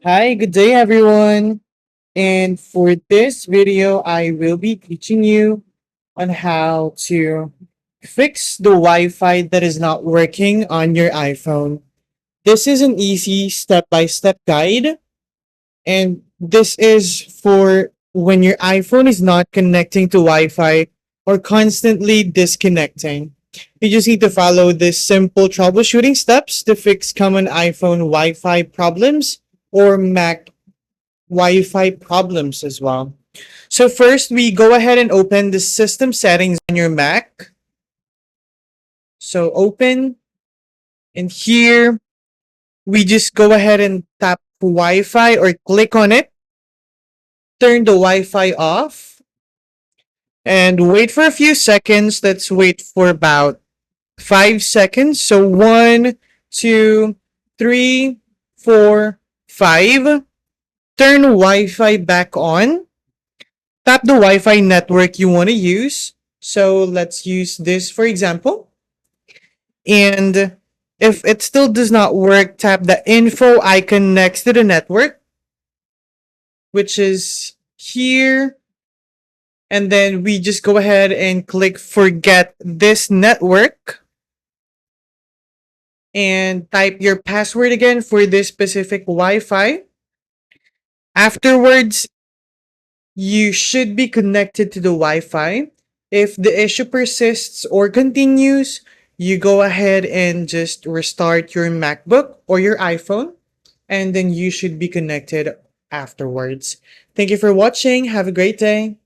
Hi, good day everyone. And for this video, I will be teaching you on how to fix the Wi-Fi that is not working on your iPhone. This is an easy step-by-step guide, and this is for when your iPhone is not connecting to Wi-Fi or constantly disconnecting. You just need to follow these simple troubleshooting steps to fix common iPhone Wi-Fi problems or Mac Wi-Fi problems as well. So first, we go ahead and open the system settings on your Mac. So open, and here we just go ahead and tap Wi-Fi or click on it, turn the Wi-Fi off, and wait for a few seconds. Let's wait for about 5 seconds. So one, two, three, four, five. Turn Wi-Fi back on. Tap the Wi-Fi network you want to use. So let's use this for example. And if it still does not work, tap the info icon next to the network, which is here. And then we just go ahead and click forget this network and type your password again for this specific Wi-Fi. Afterwards, you should be connected to the Wi-Fi. If the issue persists or continues, you go ahead and just restart your MacBook or your iPhone, and then you should be connected afterwards. Thank you for watching. Have a great day.